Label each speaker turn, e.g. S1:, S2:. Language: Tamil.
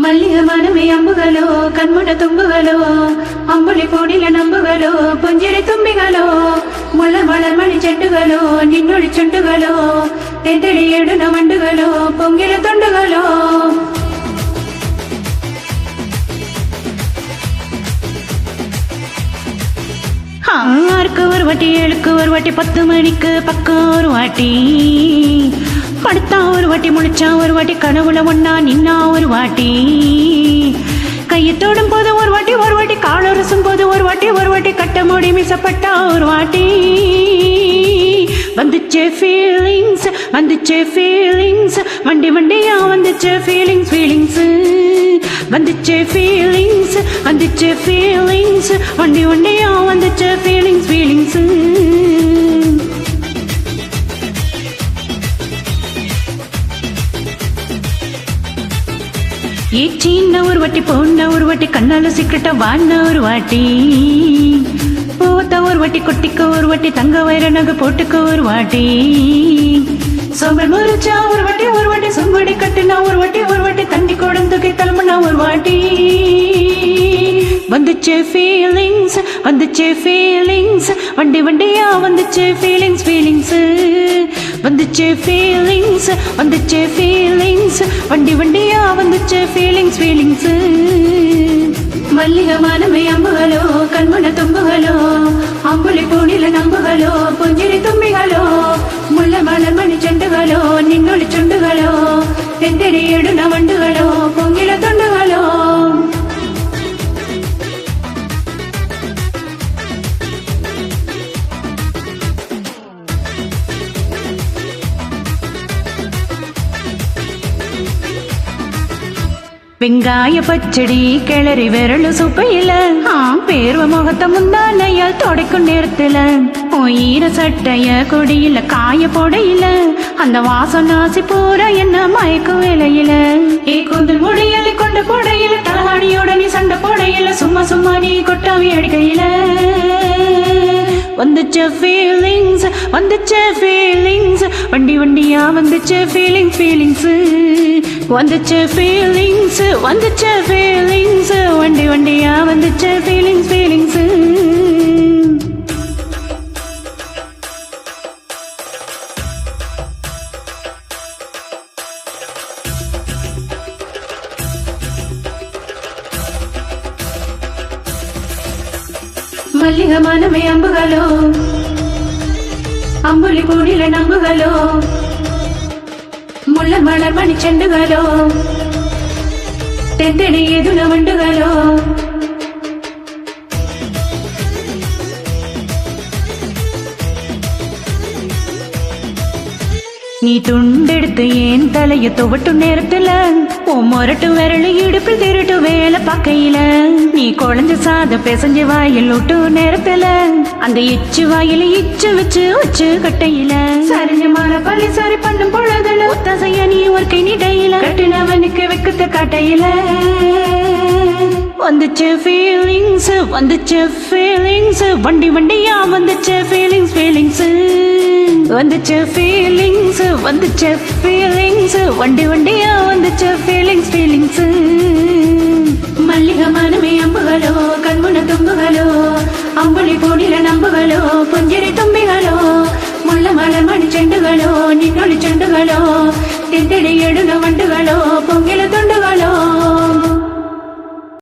S1: ಮಲ್ಲಿಗ ಮನಮೆ ಅಂಬುಗಳೋ ಕಣ್ಮುಡ ತುಂಬುಗಳೋ ಅಂಬುಲಿ ಕೋಡಿಲ ನಂಬುಗಳೋ ಪುಂಜಿರಿ ತುಂಬಿಗಳೋ ಮುಳ್ಳ ಮಳಮಣಿ ಚೆಂಡುಗಳೋ ನಿನ್ನೊಳಿ ಚುಂಡುಗಳೋ ತೆಂದಡಿ ಎಡು ನವಂಡುಗಳೋ ಪೊಂಗಿಲ ತೊಂಡುಗಳೋ ஆறுக்கு ஒரு வாட்டி ஏழுக்கு ஒரு வாட்டி 10 மணிக்கு பக்கம் ஒரு வாட்டி படுத்தா ஒரு வாட்டி முழிச்சா ஒரு வாட்டி கனவுல ஒன்னா நின்னா ஒரு வாட்டி கையை தொடும் போது ஒரு வாட்டி காலரசும் போது ஒரு வாட்டி கட்ட மூடி மிசப்பட்டா ஒரு வாட்டி வந்துச்சே ஃபீலிங்ஸ் வண்டி வண்டியா வந்துச்சே ஃபீலிங்ஸ் வந்துச்சே ஃபீலிங்ஸ் வண்டி வண்டியா வந்துச்சே ஃபீலிங்ஸ் சின்ன ஒரு வாட்டி பொண்ண ஒரு வாட்டி கண்ணால சீக்கிரட்டா வாண்ண ஒரு வாட்டி பூவத்த ஒரு வாட்டி கொட்டிக்க ஒரு வாட்டி தங்க வைர நகை போட்டுக்க ஒரு வாட்டி சோம்பல் முறிச்சா ஒரு வாட்டி சும்படி கட்டுனா ஒரு வாட்டி தண்ணி கொடுந்துக்கை கிளம்புனா ஒரு வாட்டி வந்துச்சே ஃபீலிங்ஸ் வண்டி வண்டியா வந்துச்சே ஃபீலிங்ஸ் வந்துச்சே ஃபீலிங்ஸ் வண்டி வண்டியா வந்துச்சே ஃபீலிங்ஸ் மல்லிக மானமே அம்புகளோ கண்மண தும்புகளோ அம்புலி பூணில நம்புகளோ புஞ்சிரி தும்பிகளோ முள்ள மலர்மணி செண்டுகளோ நின்னொளி சுண்டுகளோ தெந்தடி எடு நவண்டுகளோ பொங்கில தொண்டுகளோ வெங்காய பச்சடி கிளறி விரலு சுப்பையில பேர்வ முகத்த முந்தானையால் தொடைக்கும் நேரத்துல ஈர சட்டைய கொடியில காய போடையில அந்த வாசம் நாசி பூரா என்ன மயக்கும் வேலையில கூந்தல் முடியலை கொண்ட போடையில தலவாணியோட நீ சண்டை போடையில சும்மா நீ கொட்டாவி அடிக்கையில வந்துச்சே ஃபீலிங்ஸ் வண்டி வண்டியா வந்துச்சே ஃபீலிங்ஸ் வந்துச்சே ஃபீலிங்ஸ் வண்டி வண்டியா வந்துச்சே ஃபீலிங்ஸ் மல்லிக மனமே அம்புகளோ அம்புலி பூணில நம்புகளோ முள்ள மலர்மணி செண்டுகளோ தெந்தடி எது நவண்டுகளோ நீ துண்டெடுத்து ஏன் தலைய துவட்டும் நேரத்துல மொரட்டு விரல இடுப்பில் திருட்டு வேலை பார்க்கையில நீ குழஞ்ச சாத பிசைஞ்ச வாயில் விட்டு நேரத்துல அந்த இச்சு வாயில இச்சு வச்சு கட்டையில சரிஞ்சமான பள்ளி சரி பண்ணும் பொழுதுல ஒத்தசைய நீ ஒரு கை நீடையில கட்டினவனுக்கு வெக்கத்தை காட்டையில வந்துச்சு ஃபீலிங்ஸ் வண்டி வண்டியா வந்துச்சு ஃபீலிங்ஸ் வந்துச்சு ஃபீலிங்ஸ் வண்டி வண்டியா வந்துச்சு ஃபீலிங்ஸ் மல்லிக மனமே அம்புகளோ கண்முன தும்புகளோ அம்புலி பூணில நம்புகளோ புஞ்சிரி தும்பிகளோ முள்ள மலர்மணி செண்டுகளோ நின்னொளி செண்டுகளோ தெந்தடி எடு